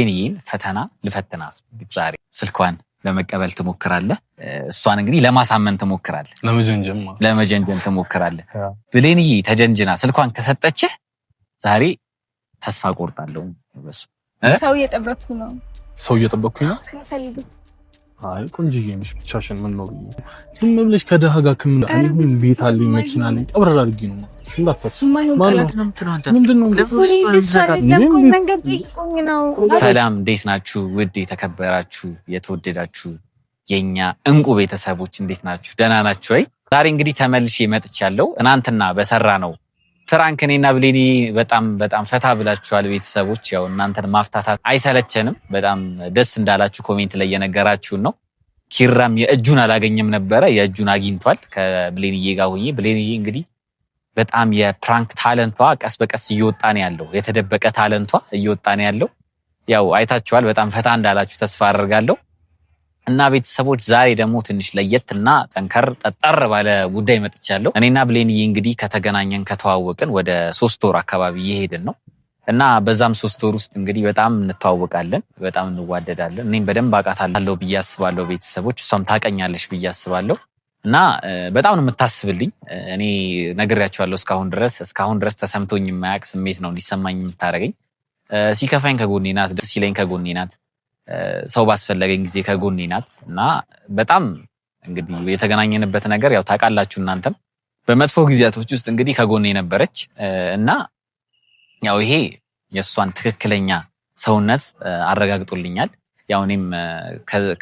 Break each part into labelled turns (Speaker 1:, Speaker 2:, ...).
Speaker 1: ይህን ፈተና ልፈትናት ዛሬ ስልኳን ለመቀበል ትሞክራለህ። እሷን እንግዲህ ለማሳመን ትሞክራለህ። ለመጀንጀን ትሞክራለህ። ብሌንዬ ተጀንጅና ስልኳን ከሰጠችህ ዛሬ ተስፋ ቆርጣለሁ። በሱ
Speaker 2: ሰው እየጠበቅኩ ነው።
Speaker 3: አይ ቆንጆዬ ነሽ ብቻሽን ምን ነው ዝም ብለሽ ከደሃ ጋር እኔም ቤት አለኝ መኪና አለኝ ቀብረር አድርጊ ነው
Speaker 1: ሰላም እንዴት ናችሁ? ውድ የተከበራችሁ የተወደዳችሁ የኛ እንቁ ቤተሰቦች እንዴት ናችሁ? ደህና ናችሁ ወይ? ዛሬ እንግዲህ ተመልሼ መጥቻለሁ። እናንተና በሰራ ነው ፍራንክ እኔና ብሌኒ በጣም ፈታ ብላችኋል ቤተሰቦች። ያው እናንተን ማፍታታት አይሰለቸንም። በጣም ደስ እንዳላችሁ ኮሜንት ላይ የነገራችሁን ነው። ኪራም የእጁን አላገኘም ነበረ፣ የእጁን አግኝቷል ከብሌኒዬ ጋር ሆኜ። ብሌኒዬ እንግዲህ በጣም የፕራንክ ታለንቷ ቀስ በቀስ እየወጣ ነው ያለው፣ የተደበቀ ታለንቷ እየወጣ ነው ያለው። ያው አይታችኋል። በጣም ፈታ እንዳላችሁ ተስፋ አደርጋለሁ። እና ቤተሰቦች ዛሬ ደግሞ ትንሽ ለየትና ጠንከር ጠጠር ባለ ጉዳይ መጥቻለሁ። እኔና ብሌንዬ እንግዲህ ከተገናኘን ከተዋወቅን ወደ 3 ወር አካባቢ እየሄድን ነው እና በዛም 3 ወር ውስጥ እንግዲህ በጣም እንተዋወቃለን፣ በጣም እንዋደዳለን። እኔም በደንብ አውቃታለሁ ብዬ አስባለሁ ቤተሰቦች፣ እሷም ታውቀኛለሽ ብዬ አስባለሁ። እና በጣም ነው የምታስብልኝ። እኔ ነግሬያቸዋለሁ እስካሁን ድረስ ተሰምቶኝ የማያውቅ ስሜት ነው ሊሰማኝ የምታደርገኝ። ሲከፋኝ ከጎኔ ናት፣ ደስ ሲለኝ ከጎኔ ናት፣ ሰው ባስፈለገኝ ጊዜ ከጎኔ ናት። እና በጣም እንግዲህ የተገናኘንበት ነገር ያው ታውቃላችሁ እናንተም በመጥፎ ጊዜያቶች ውስጥ እንግዲህ ከጎኔ ነበረች እና ያው ይሄ የእሷን ትክክለኛ ሰውነት አረጋግጦልኛል። ያው እኔም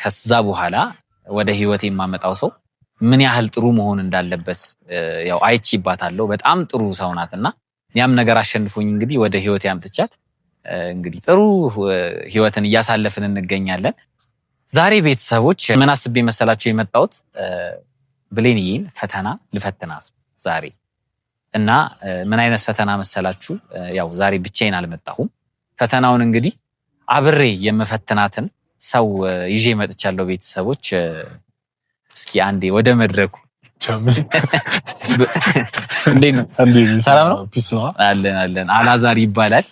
Speaker 1: ከዛ በኋላ ወደ ህይወቴ የማመጣው ሰው ምን ያህል ጥሩ መሆን እንዳለበት ያው አይቼባታለሁ። በጣም ጥሩ ሰው ናትና ያም ነገር አሸንፎኝ እንግዲህ ወደ ህይወቴ አምጥቻት እንግዲህ ጥሩ ህይወትን እያሳለፍን እንገኛለን። ዛሬ ቤተሰቦች ምን አስቤ መሰላችሁ የመጣሁት ብሌንዬን ፈተና ልፈትናት ዛሬ። እና ምን አይነት ፈተና መሰላችሁ? ያው ዛሬ ብቻዬን አልመጣሁም። ፈተናውን እንግዲህ አብሬ የምፈትናትን ሰው ይዤ መጥቻለሁ ቤተሰቦች። እስኪ አንዴ ወደ መድረኩ እንዴት ነው? ሰላም ነው? ፒስ ነው አለን። አላዛር ይባላል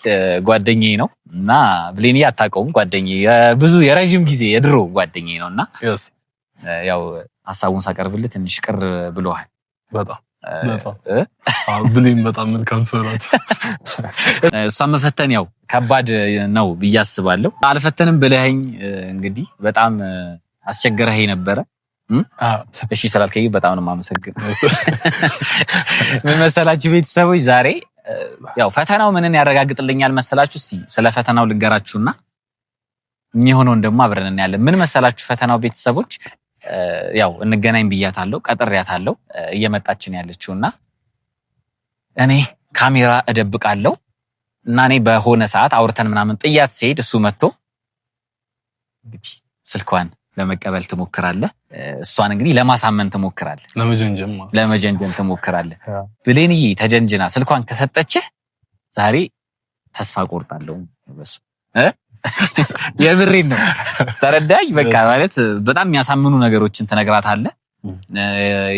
Speaker 1: ጓደኛዬ ነው እና ብሌንዬ አታውቀውም። ጓደኛዬ ብዙ የረጅም ጊዜ የድሮ ጓደኛዬ ነውና ያው ሐሳቡን ሳቀርብልህ ትንሽ ቅር ብሎሃል።
Speaker 3: በጣም ብሌን በጣም መልካም ሰው ናት።
Speaker 1: እሷን መፈተን ያው ከባድ ነው ብዬ አስባለሁ። አልፈተንም ብለኸኝ እንግዲህ በጣም አስቸግረኸኝ ነበረ። እሺ ስላልከኝ በጣም ነው የማመሰግነው። ምን መሰላችሁ ቤተሰቦች ዛሬ ያው ፈተናው ምንን ያረጋግጥልኛል መሰላችሁ? እስቲ ስለ ፈተናው ልንገራችሁና የሚሆነውን ደግሞ አብረን እናያለን። ምን መሰላችሁ ፈተናው ቤተሰቦች ያው እንገናኝ ብያታለሁ፣ ቀጥሬያታለሁ። እየመጣችን ያለችውና እኔ ካሜራ እደብቃለሁ እና እኔ በሆነ ሰዓት አውርተን ምናምን ጥያት ሲሄድ እሱ መጥቶ እንግዲህ ስልኳን ለመቀበል ትሞክራለህ። እሷን እንግዲህ ለማሳመን ትሞክራለህ፣ ለመጀንጀን ትሞክራለህ። ብሌንዬ ተጀንጅና ስልኳን ከሰጠችህ ዛሬ ተስፋ ቆርጣለሁ። በሱ የብሬን ነው ተረዳኝ። በቃ ማለት በጣም የሚያሳምኑ ነገሮችን ትነግራታለህ።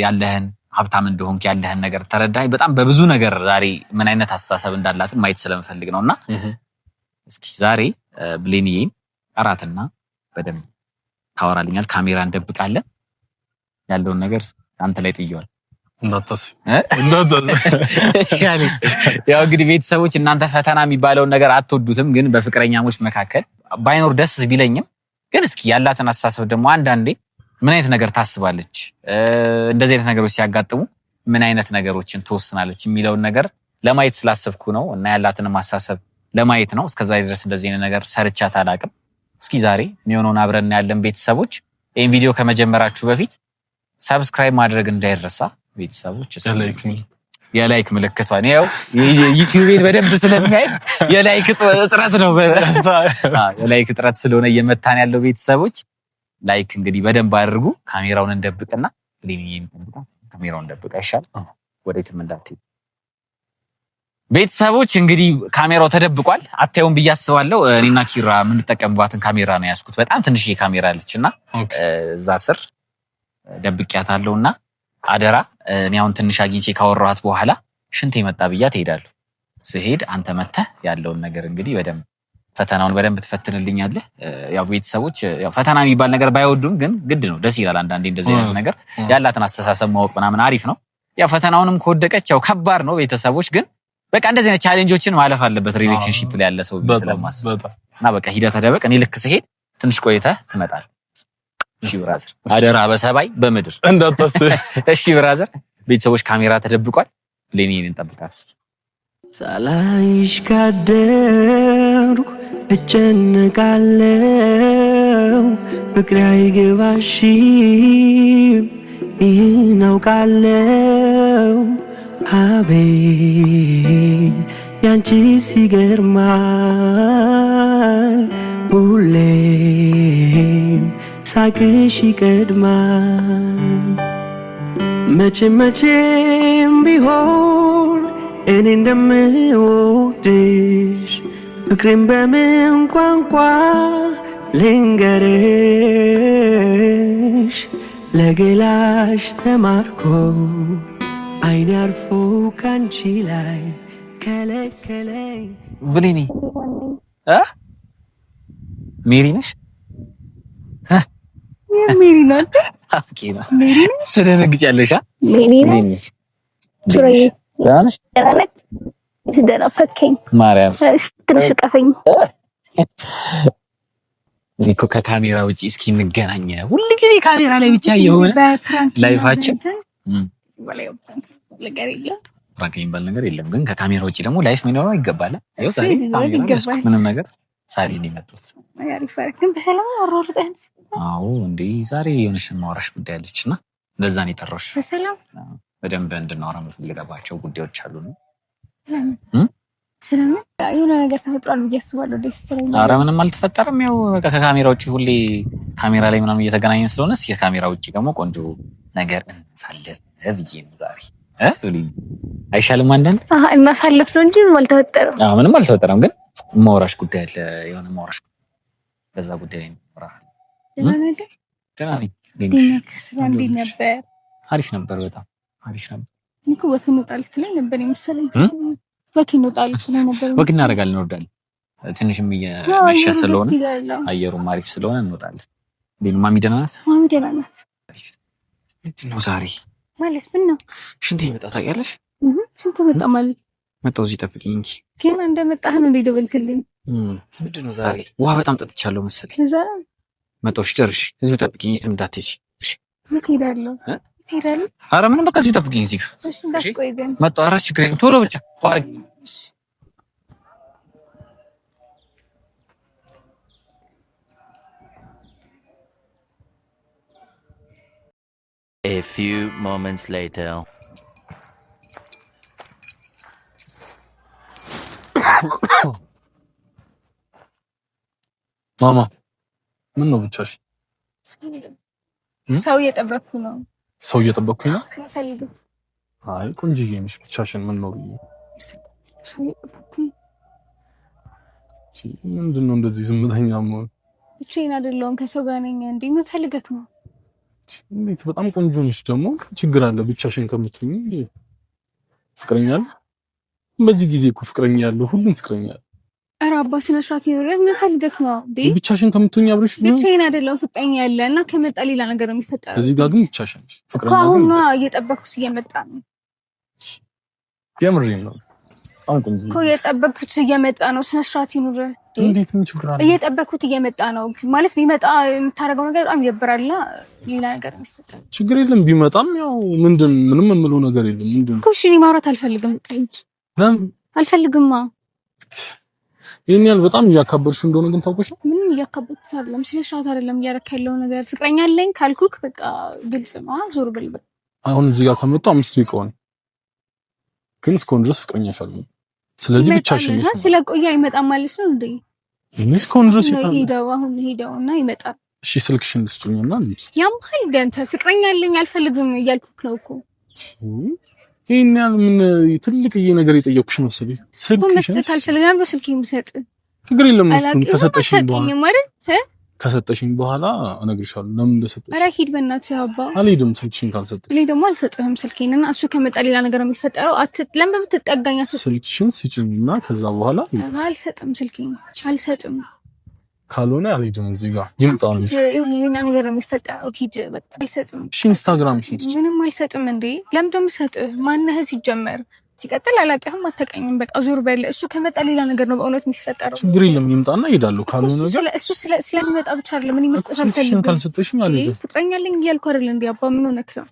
Speaker 1: ያለህን ሀብታም እንደሆንክ ያለህን ነገር ተረዳኝ። በጣም በብዙ ነገር ዛሬ ምን አይነት አስተሳሰብ እንዳላትም ማየት ስለምፈልግ ነውና እስኪ ዛሬ ብሌንዬን ቀራትና በደንብ ታወራልኛል። ካሜራ እንደብቃለን። ያለውን ነገር አንተ ላይ ጥየዋል
Speaker 3: እንዳታስብ።
Speaker 1: ያው እንግዲህ ቤተሰቦች እናንተ ፈተና የሚባለውን ነገር አትወዱትም፣ ግን በፍቅረኛሞች መካከል ባይኖር ደስ ቢለኝም ግን እስኪ ያላትን አስተሳሰብ ደግሞ አንዳንዴ ምን አይነት ነገር ታስባለች፣ እንደዚህ አይነት ነገሮች ሲያጋጥሙ ምን አይነት ነገሮችን ትወስናለች የሚለውን ነገር ለማየት ስላሰብኩ ነው እና ያላትን አስተሳሰብ ለማየት ነው። እስከዛ ድረስ እንደዚህ አይነት ነገር ሰርቻት አላውቅም። እስኪ ዛሬ የሚሆነውን አብረን ያለን ቤተሰቦች። ይሄን ቪዲዮ ከመጀመራችሁ በፊት ሰብስክራይብ ማድረግ እንዳይረሳ ቤተሰቦች። የላይክ ምልክቷን ያው ዩቲዩብን በደንብ ስለሚያይ የላይክ እጥረት ነው። የላይክ እጥረት ስለሆነ እየመታን ያለው ቤተሰቦች ላይክ እንግዲህ በደንብ አድርጉ። ካሜራውን እንደብቅና ብሌንዬን ካሜራውን እንደብቅ አይሻልም? ወዴትም እንዳትሄዱ ቤተሰቦች። እንግዲህ ካሜራው ተደብቋል፣ አታዩም ብዬ አስባለሁ። እኔና ኪራ የምንጠቀምባትን ካሜራ ነው ያዝኩት። በጣም ትንሽዬ ካሜራ አለችና እዛ ስር ደብቄያታለሁና አደራ እኔ አሁን ትንሽ አግኝቼ ካወራኋት በኋላ ሽንቴ መጣ ብያ ትሄዳለሁ። ስሄድ አንተ መተህ ያለውን ነገር እንግዲህ በደንብ ፈተናውን በደንብ ትፈትንልኛለህ። ያው ቤተሰቦች ያው ፈተና የሚባል ነገር ባይወዱም ግን ግድ ነው፣ ደስ ይላል አንዳንዴ እንደዚህ አይነት ነገር ያላትን አስተሳሰብ ማወቅ ምናምን አሪፍ ነው። ያው ፈተናውንም ከወደቀች ያው ከባድ ነው። ቤተሰቦች ግን በቃ እንደዚህ አይነት ቻሌንጆችን ማለፍ አለበት ሪሌሽንሺፕ ላይ ያለ ሰው ስለማስብ እና በቃ ሂደህ ተደበቅ። እኔ ልክ ስሄድ ትንሽ ቆይተህ ትመጣለህ። እሺ ብራዘር፣ አደራ በሰባይ በምድር
Speaker 3: እንዳታስብ።
Speaker 1: እሺ ብራዘር። ቤተሰቦች ካሜራ ተደብቋል። ለኔን እንጠብቃት እስኪ።
Speaker 4: ሳላይሽ ካደርኩ እጨነቃለሁ፣ ፍቅሬ አይገባሽም ይህን አውቃለሁ። አቤት ያንቺ ሲገርማል፣ ሁሌም ሳቅሽ ይቀድማል። መቼም ቢሆን እኔ እንደምወድሽ ፍቅሬን በምን ቋንቋ ልንገርሽ? ለገላሽ ተማርኮ አይኔ አርፎ ካንቺ ላይ ከለከለኝ።
Speaker 1: ብሌኒ ሜሪ ነሽ?
Speaker 2: ሜሪ ናት።
Speaker 1: ኦኬ ነው። ትደነግጫለሽ?
Speaker 2: ሜሪ ነሽ? ሱራዬ ያንሽ ያለክ ትደናፈከኝ ማርያም ትንሽ ቀፈኝ
Speaker 1: እኮ ከካሜራ ውጪ እስኪ እንገናኝ። ሁሉ ጊዜ ካሜራ ላይ ብቻ የሆነ ላይፋችን ፍራንክ የሚባል ነገር የለም። ግን ከካሜራ ውጪ ደግሞ ላይፍ የሚኖረው ይገባል። ያው ዛሬ ምንም ነገር ሳሊ ነው የመጣሁት።
Speaker 2: ግን በሰላም ወሮርጠን።
Speaker 1: አዎ እንዴ ዛሬ የሆነሽ ማውራሽ ጉዳይ አለችና ለዛ ነው የጠራሁሽ። በሰላም በደንብ እንድናወራ የምፈልጋቸው ጉዳዮች አሉ ነው።
Speaker 2: ስለምን የሆነ ነገር ተፈጥሯል ብዬ አስባለሁ። ደስ ይላል።
Speaker 1: ኧረ ምንም አልተፈጠረም። ያው ከካሜራ ውጪ ሁሌ ካሜራ ላይ ምናምን እየተገናኘን ስለሆነ እስኪ ከካሜራ ውጪ ደግሞ ቆንጆ ነገር እንሳለፍ ብዬ ነው ዛሬ። አይሻልም? አንዳንድ
Speaker 2: እናሳልፍ ነው እንጂ ምንም አልተፈጠረም።
Speaker 1: ምንም አልተፈጠረም። ግን ማውራሽ ጉዳይ አለ። የሆነ ማውራሽ በዛ ጉዳይ ነው።
Speaker 2: ደህና ነገር
Speaker 1: ደህና ነኝ።
Speaker 2: እንዴት ነበር?
Speaker 1: አሪፍ ነበር። በጣም አሪፍ ነበር።
Speaker 2: እኮ ወክ እንወጣለን ስለኝ ነበር የመሰለኝ። ወክ እንወጣለን ስለኝ ነበር።
Speaker 1: ወክ እናደርጋለን፣ እንወርዳለን። ትንሽም እየመሸ ስለሆነ አየሩም አሪፍ ስለሆነ እንወጣለን። እንዴት ነው? ማሚ ደህና ናት?
Speaker 2: ማሚ ደህና ናት።
Speaker 1: ምንድን ነው ዛሬ
Speaker 2: ማለት ምን ነው?
Speaker 1: ሽንቴ መጣ ታውቂያለሽ?
Speaker 2: ሽንቴ መጣ ማለት
Speaker 1: መጣሁ። እዚህ ጠብቂኝ እንጂ
Speaker 2: ገና እንደመጣህ ነው ደወልክልኝ።
Speaker 1: ምንድን ነው ዛሬ? ውሃ በጣም ጠጥቻለሁ መሰለኝ። መጣሁ። እሺ ደርሽ። እዚሁ ጠብቂኝ፣ የትም እንዳትሄጂ። እሺ
Speaker 2: የት እሄዳለሁ? ትሄዳለህ?
Speaker 1: ኧረ ምንም በቃ እዚሁ ጠብቂኝ። እዚህ
Speaker 2: እሺ እንዳትቆይ ግን
Speaker 1: መጣሁ። ኧረ ችግር የለም ቶሎ ብቻ
Speaker 5: A few moments later.
Speaker 3: ማማ ምን ነው ብቻሽ?
Speaker 2: ሰው እየጠበቅኩ ነው።
Speaker 3: ሰው እየጠበቅኩኝ ነው?
Speaker 2: ፈልግ።
Speaker 3: አይ ቆንጆዬ ነሽ ብቻሽን ምን ነው ብዬ።
Speaker 2: ሰው እየጠበቅኩ ነው።
Speaker 3: ምንድን ነው እንደዚህ ዝምተኛ መሆን?
Speaker 2: ብቻዬን አይደለሁም ከሰው ጋር ነኝ። እንዴ ምን ፈልገህ ነው?
Speaker 3: እንዴት በጣም ቆንጆ ነሽ ደግሞ ችግር አለ ብቻሽን ከምትሆኚ? ፍቅረኛ አለ? በዚህ ጊዜ እኮ ፍቅረኛ ያለው ሁሉም ፍቅረኛ አለ።
Speaker 2: ኧረ አባ ስነ ስርዓት ይኖርህ። ምን ፈልገህ ነው?
Speaker 3: ብቻሽን ከምትሆኚ አብረሽ
Speaker 2: ብቻዬን አይደለሁም ፍቅረኛ ያለ እና ከመጣ ሌላ ነገር ነው የሚፈጠረው።
Speaker 3: እዚህ ጋር ግን ብቻሽን ነሽ። ፍቅረኛ ግን
Speaker 2: አሁን ነው እየጠበቅኩት እየመጣ ነው።
Speaker 3: የምሬን ነው። አሁን ቆንጆ
Speaker 2: እኮ እየጠበቅኩት እየመጣ ነው። ስነ ስርዓት ይኖርህ።
Speaker 3: እንዴት ምን ችግር አለ?
Speaker 2: እየጠበቅኩት እየመጣ ነው ማለት ቢመጣ የምታደርገው ነገር በጣም ይደብራልና ሌላ ነገር ነው የሚፈጠረው።
Speaker 3: ችግር የለም ቢመጣም ያው ምንም የምለው ነገር የለም። ምንድነው?
Speaker 2: እኮ እሺ እኔ ማውራት አልፈልግም።
Speaker 3: ለምን
Speaker 2: አልፈልግማ?
Speaker 3: ይሄን ያህል በጣም እያካበርሽ እንደሆነ ግን ታውቆሽ ነው።
Speaker 2: ምንም እያካበርኩት አይደለም። ስለ ስርዓት አይደለም እያደረክ ያለው ነገር። ፍቅረኛ አለኝ ካልኩክ በቃ ግልጽ ነው። ዞር ብል በቃ።
Speaker 3: አሁን እዚህ ጋር ከመጣሁ 5 ደቂቃ ሆነ፣ ግን እስካሁን ድረስ ፍቅረኛሽ አለ። ስለዚህ ብቻሽን ነሽ።
Speaker 2: ስለቆየ አይመጣም ማለት ነው እንዴ?
Speaker 3: እስካሁን ድረስ
Speaker 2: አሁን ሄደውና ይመጣል።
Speaker 3: እሺ ስልክሽን ልስጭኝና እንዴ።
Speaker 2: ያምሃል ገንተ ፍቅረኛ አለኝ አልፈልግም እያልኩክ ነው እኮ።
Speaker 3: ይሄን ያህል ምን ትልቅዬ ነገር የጠየኩሽ መሰለኝ። ስልክሽን
Speaker 2: መስጠት አልፈልግም። በስልክ የምሰጥ
Speaker 3: ችግር የለም። እሱን ከሰጠሽኝ በኋላ ከሰጠሽኝ በኋላ እነግርሻለሁ ለምን እንደሰጠሽ።
Speaker 2: ኧረ ሂድ በእናትህ አባ።
Speaker 3: አልሄድም ስልክሽን ካልሰጠሽ።
Speaker 2: እኔ ደግሞ አልሰጥህም ስልኬን እና እሱ ከመጣ ሌላ ነገር ነው የሚፈጠረው። ለምን በምትጠጋኛ
Speaker 3: ስልክሽን ስጭኝና ከዛ በኋላ
Speaker 2: አልሰጥም ስልኬን አልሰጥም።
Speaker 3: ካልሆነ አልሄድም እዚህ ጋር ይምጣው ነው
Speaker 2: ሌላ ነገር ነው የሚፈጠረው። ሂድ በቃ አልሰጥም።
Speaker 3: እሺ ኢንስታግራምሽን
Speaker 2: ምንም አልሰጥም። እንዴ ለምን ደግሞ ሰጥህ? ማነህ ሲጀመር? ሲቀጥል አላውቅህም፣ አታውቀኝም። በቃ ዞር በል። እሱ ከመጣ ሌላ ነገር ነው በእውነት የሚፈጠረው።
Speaker 3: ችግር የለም ይምጣና እሄዳለሁ። ካልሆነ ነገር
Speaker 2: እሱ ስለሚመጣ ብቻ አይደለም ምን ይመስልሽ? አልፈልግም።
Speaker 3: ካልሰጠሽኝ አልሄድም።
Speaker 2: ፍቅረኛ አለኝ እያልኩ አይደል እንዴ አባ? ምን ሆነክ ነው?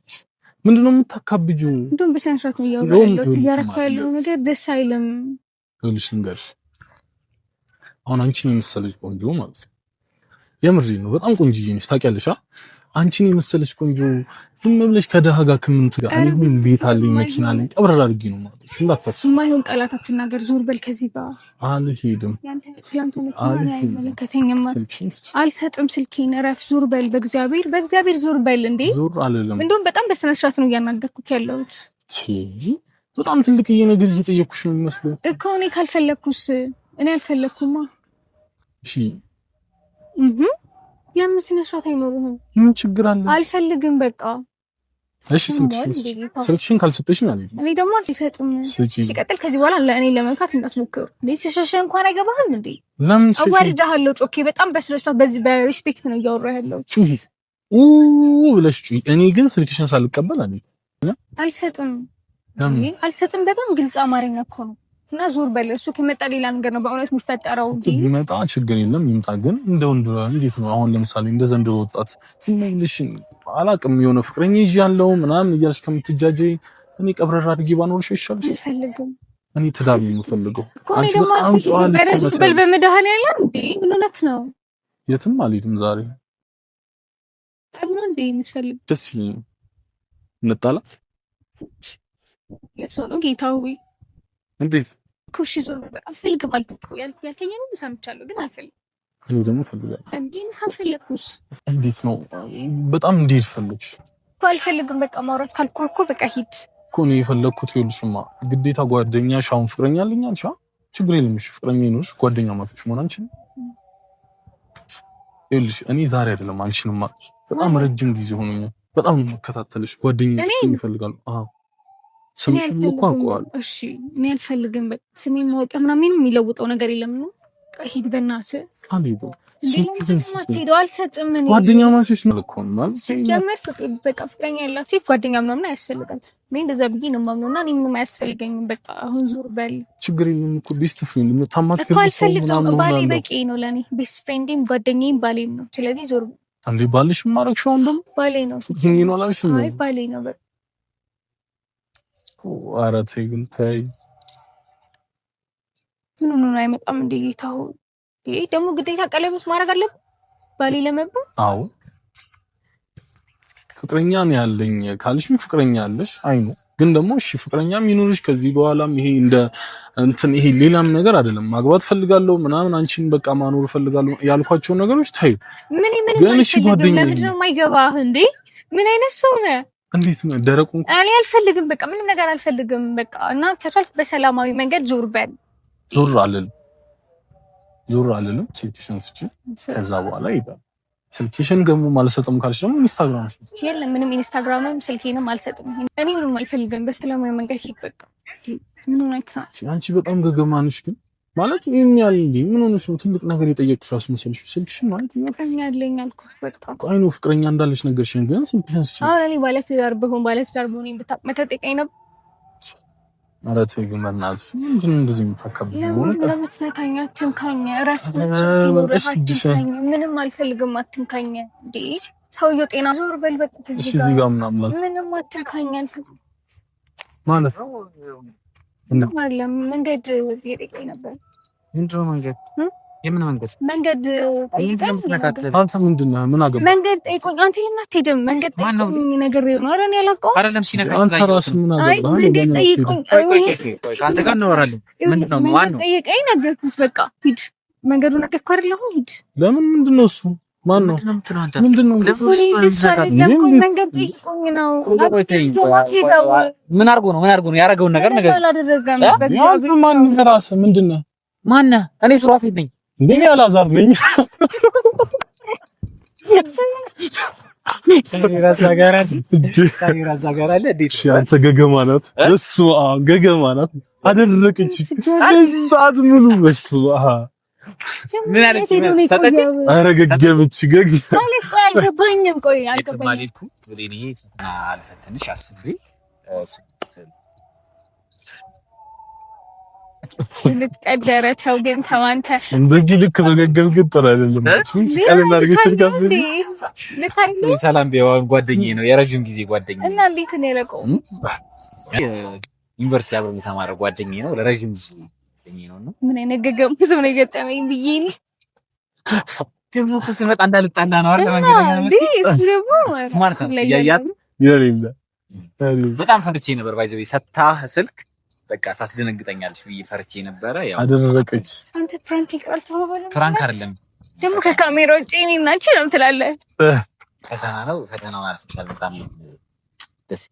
Speaker 3: ምንድነው የምታካብጂው?
Speaker 2: እንደውም በስነ ስርዓት ነው እያወራሁ ያለው ነገር ደስ አይልም።
Speaker 3: ይኸውልሽ ልንገርሽ፣ አሁን አንቺን የመሰለች ቆንጆ ማለት ነው፣ የምሬን ነው፣ በጣም ቆንጆዬ ነሽ ታውቂያለሽ። አንቺን የመሰለች ቆንጆ ዝም ብለሽ ከደሃ ጋር ከምንት ጋር እኔ ምን ቤት አለኝ መኪና አለኝ ቀብረር አድርጊ ነው ማለት ነው። እንዳታስብ
Speaker 2: የማይሆን ቃላት አትናገር። ዞር በል ከዚህ ጋር።
Speaker 3: አልሄድም።
Speaker 2: ስላንተ መኪና አይመለከተኝም። አልሰጥም ስልኬን። እረፍ። ዞር በል። በእግዚአብሔር ዞር በል። እንዴ
Speaker 3: ዞር አልልም።
Speaker 2: እንደውም በጣም በስነ ስርዓት ነው እያናገርኩህ ያለሁት።
Speaker 3: በጣም ትልቅዬ ነገር እየጠየኩሽ ነው የሚመስለው
Speaker 2: እኮ። እኔ ካልፈለኩስ? እኔ አልፈለኩማ።
Speaker 3: እሺ
Speaker 2: ለምን ስነ ስርዓት አይኖርህም?
Speaker 3: ምን ችግር አለ?
Speaker 2: አልፈልግም በቃ።
Speaker 3: እሺ ስልክሽን ካልሰጠሽኝ አለ።
Speaker 2: እኔ ደግሞ አልሰጥም። ሲቀጥል ከዚህ በኋላ ለእኔ ለመንካት እንዳትሞክሩ። ሲሸሸ እንኳን አይገባህም እንዴ?
Speaker 3: ለምን
Speaker 2: አዋርድሃለሁ። ጮኬ በጣም በስነ ስርዓት በዚህ በሪስፔክት ነው እያወራህ ያለው።
Speaker 3: ጩሂ ብለሽ ጩሂ። እኔ ግን ስልክሽን ሳልቀበል አለ
Speaker 2: አልሰጥም። በጣም ግልጽ አማርኛ እኮ ነው። እና ዞር በል። እሱ ከመጣ ሌላ ነገር ነው በእውነት የሚፈጠረው።
Speaker 3: ይመጣ ችግር የለም ይምጣ። ግን እንደ ወንድ እንዴት ነው አሁን ለምሳሌ እንደ ዘንድሮ ወጣት ትንሽ አላቅም የሆነ ፍቅረኛ ይዤ ያለው ምናምን እያልሽ ከምትጃጀ እኔ ቀብረራ አድርጌ ባኖርሽ ይሻልሽ።
Speaker 2: አልፈልግም።
Speaker 3: እኔ ትዳር ነው የምፈልገው።
Speaker 2: አንቺ በጣም ጨዋለሽ። በል በመድኃኒዓለም እንዴ ምን ሆነክ ነው?
Speaker 3: የትም አልሄድም ዛሬ።
Speaker 2: አሁን እንዴ የምትፈልግ
Speaker 3: ደስ ይለኛል። እንጣላ
Speaker 2: የሰው ነው ጌታው።
Speaker 3: እንዴት
Speaker 2: ኩሽ ዞር በል። አልፈልግም አልኩህ። ያልከኝ ነው ሰምቻለሁ፣ ግን አልፈልግም።
Speaker 3: እኔ ደግሞ እፈልጋለሁ።
Speaker 2: እንዴ ካልፈለኩስ?
Speaker 3: እንዴት ነው በጣም እንዴት ፈለግሽ
Speaker 2: እኮ? አልፈልግም በቃ ማውራት ካልኩህ እኮ በቃ ሂድ
Speaker 3: እኮ ነው የፈለግኩት። ይኸውልሽማ ግዴታ ጓደኛሽ አሁን ፍቅረኛ አለኝ አልሽ። ችግር የለም እሺ፣ ፍቅረኛ ይኖርሽ ጓደኛ ማቾች መሆን አንቺን። ይኸውልሽ እኔ ዛሬ አይደለም አንቺንማ በጣም ረጅም ጊዜ ሆኖኛል። በጣም መከታተልሽ ጓደኛዬ ይፈልጋሉ። አዎ ስሜን እኮ አውቀዋለሁ።
Speaker 2: እሺ እኔ አልፈልግም። በቃ ስሜን ማወቅ ምናምን የሚለውጠው ነገር የለም ነው። ሂድ በእናትህ።
Speaker 3: አልሄድም።
Speaker 2: አልሰጥም።
Speaker 3: ጓደኛ ማቾች ነው እኮ ማለት
Speaker 2: ሲጀመር በቃ ፍቅረኛ ያላት ሴት ጓደኛ ምናምን አያስፈልጋት። እኔ እንደዛ ብዬ ነው የማምነው እና እኔ ምንም አያስፈልገኝም። በቃ አሁን ዞር በል።
Speaker 3: ችግር የለም እኮ ቤስት ፍሬንድ የምታማክር
Speaker 2: ሰው አልፈልግም። ባሌ በቂ ነው ለእኔ። ቤስት ፍሬንዴም ጓደኛዬም ባሌም ነው። ስለዚህ ዞር በል።
Speaker 3: አንዴ ባልሽ ማረክሽው እንደም ባሌ
Speaker 2: ነው።
Speaker 3: ይሄን ነው አላልሽም?
Speaker 2: አይ ባሌ ነው በቃ።
Speaker 3: ኧረ ተይ ግን ተይ።
Speaker 2: ምን ነው አይመጣም እንደ ጌታው። ይሄ ደግሞ ግዴታ ቀለበት ማድረግ አለብን ባሌ ለመባል?
Speaker 3: አዎ ፍቅረኛ ነው ያለኝ ካልሽም ፍቅረኛ አለሽ። አይ ነው ግን ደግሞ እሺ ፍቅረኛም ይኖርሽ ከዚህ በኋላም ይሄ እንደ እንትን ይሄ ሌላም ነገር አይደለም። ማግባት ፈልጋለሁ ምናምን አንቺን በቃ ማኖር ፈልጋለሁ ያልኳቸው ነገሮች ታዩ። ግን እሺ ጓደኛዬ
Speaker 2: ለምን ነው የማይገባህ እንዴ? ምን አይነት ሰው ነህ?
Speaker 3: እንዴት ነው ደረቁን?
Speaker 2: እኔ አልፈልግም በቃ ምንም ነገር አልፈልግም በቃ። እና ከቻልክ በሰላማዊ መንገድ ዞር በል።
Speaker 3: ዞር አልልም። ስልክሽን ስጪ ከዛ በኋላ ይባል። ስልክሽን ገሙ ማልሰጥም ካልሽ ደግሞ ኢንስታግራም ስጪ።
Speaker 2: የለም ምንም ኢንስታግራምም ስልኬንም አልሰጥም። እኔ ምንም አልፈልግም። በሰላማዊ መንገድ ሂድ በቃ። ምን ሆነሽ?
Speaker 3: አንቺ በጣም ገገማ ነሽ ግን ማለት ይሄን ያህል እንዴ ምን ሆነሽ ነው? ትልቅ ነገር የጠየቅሽ አስመሰልሽ። ስልክሽን ማለት
Speaker 2: ፍቅረኛ አለኝ አልኩህ በቃ።
Speaker 3: አይ ነው ፍቅረኛ እንዳለሽ ነገርሽን ግን ስልክሽን ስጪ።
Speaker 2: አሁን እኔ ባለትዳር ብሆን ብታመጣጠቀኝ ነበር።
Speaker 3: ኧረ ተይ ግን በእናትሽ ምንድን ነው እንደዚህ የምታካብጂው?
Speaker 2: ለምን ትነካኝ? አትንካኝ። ምንም አልፈልግም። አትንካኝ እንዴ ሰውዬው ጤና ዞር በል በቃ።
Speaker 3: እሺ እዚህ ጋር ምናምን
Speaker 2: ምንም አትንካኝ አልፈልግም
Speaker 3: ማለት
Speaker 2: ነው። መንገድ የጠየቀኝ ነበር።
Speaker 1: ምንድን ነው መንገድ? የምን መንገድ?
Speaker 2: መንገድ
Speaker 3: አንተ ምንድን ነህ? ምን አገባህ?
Speaker 2: መንገድ ጠይቆኝ። አንተ ለምን አትሄድም? መንገድ ጠይቆኝ ነገር ነው። ኧረ እኔ አላውቀውም።
Speaker 1: አይደለም ሲነካኝ
Speaker 3: አንተ ራስህ ምን አገባህ?
Speaker 2: መንገድ ጠይቆኝ።
Speaker 1: አንተ ጋር እናወራለን። ምንድን ነው? ማን ነው
Speaker 2: ጠይቀኝ? ነገርኩት በቃ ሂድ። መንገዱን ነገርኩህ አይደል? አሁን ሂድ።
Speaker 3: ለምን ምንድን ነው እሱ? ማን ነው? ምንድን ነው?
Speaker 2: መንገድ ጠይቆኝ ነው።
Speaker 1: ምን አድርጎ ነው? ያደረገውን ነገር ነገር
Speaker 2: አላደረገም።
Speaker 3: ማን ራስህ ምንድን ነህ?
Speaker 1: ማን ነህ? እኔ ሱራፌል ነኝ።
Speaker 3: እንዴ አላዛር ነኝ። አንተ ገገማ ናት። በስመ አብ ገገማ ናት። አደረቀች ሰዓት ሙሉ በስመ አብ
Speaker 1: ምን አለች? ሰጠች።
Speaker 3: ኧረ ገገመች
Speaker 2: አልገባኝም። ቆይ
Speaker 1: አልገባኝም። አልፈትንሽ አስቤ
Speaker 2: ልትቀደረቸው ግን ተማንተ
Speaker 3: እንደዚህ ልክ በገገም ግን ጥሩ አይደለም። ቀለል አድርገሽ
Speaker 1: ሰላም ቢሆን ጓደኛዬ ነው፣ የረጅም ጊዜ ጓደኛዬ
Speaker 2: እና እንዴት ነው የለቀው?
Speaker 1: ዩኒቨርሲቲ አብረን የተማረ ጓደኛዬ ነው፣ ለረጅም ጊዜ ጓደኛዬ ነው።
Speaker 2: ምን አይነት ገገም ሰው ነው የገጠመኝ ብዬ ነው
Speaker 1: ደግሞ እኮ ስመጣ እንዳልጣላ ነው አይደል? መንገደኛ ነው
Speaker 2: እሱ ደግሞ
Speaker 1: ስማርት ነው ያያት
Speaker 3: ይሪንዳ
Speaker 1: በጣም ፈርቼ ነበር። ባይዘው ሰታህ ስልክ በቃ ታስደነግጠኛለች ብዬ ፈርቼ ነበረ። ያው
Speaker 3: አደረቀች።
Speaker 2: አንተ ፕራንክ ይቀርል ተባባለ።
Speaker 1: ፕራንክ አይደለም
Speaker 2: ደግሞ ከካሜራ ውጪ እኔና አንቺ ነው ትላለህ።
Speaker 1: ፈተና ነው። ፈተናውን አልፈሻል። በጣም ደስ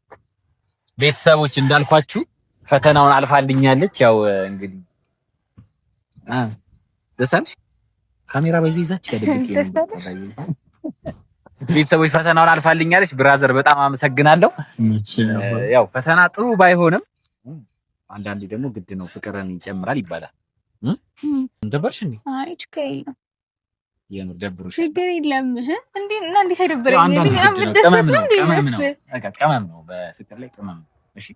Speaker 1: ቤተሰቦች እንዳልኳችሁ ፈተናውን አልፋልኛለች። ያው እንግዲህ ደሳንሽ ካሜራ በዚህ ይዛች ያደብቅ ቤተሰቦች ፈተናውን አልፋልኛለች። ብራዘር በጣም አመሰግናለሁ። ያው ፈተና ጥሩ ባይሆንም አንዳንዴ ደግሞ ግድ ነው፣ ፍቅርን ይጨምራል ይባላል። ደበርሽ እንዴ?
Speaker 2: አይ ችግር የለም።
Speaker 1: የምር ደብሮሽ?
Speaker 2: ችግር የለም። እንዴ እና እንዴት አይደብረኝ?
Speaker 1: ቅመም ነው፣ በፍቅር ላይ ቅመም ነው። እሺ።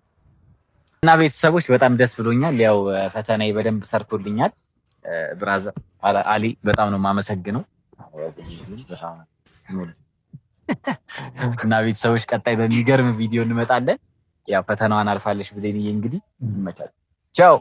Speaker 1: እና ቤተሰቦች በጣም ደስ ብሎኛል። ያው ፈተናዬ በደንብ ሰርቶልኛል። ብራዘር አሊ በጣም ነው የማመሰግነው። እና ቤተሰቦች ቀጣይ በሚገርም ቪዲዮ እንመጣለን። ያው ፈተናዋን አልፋለሽ ብለኝ እንግዲህ ይመቻል። ቻው።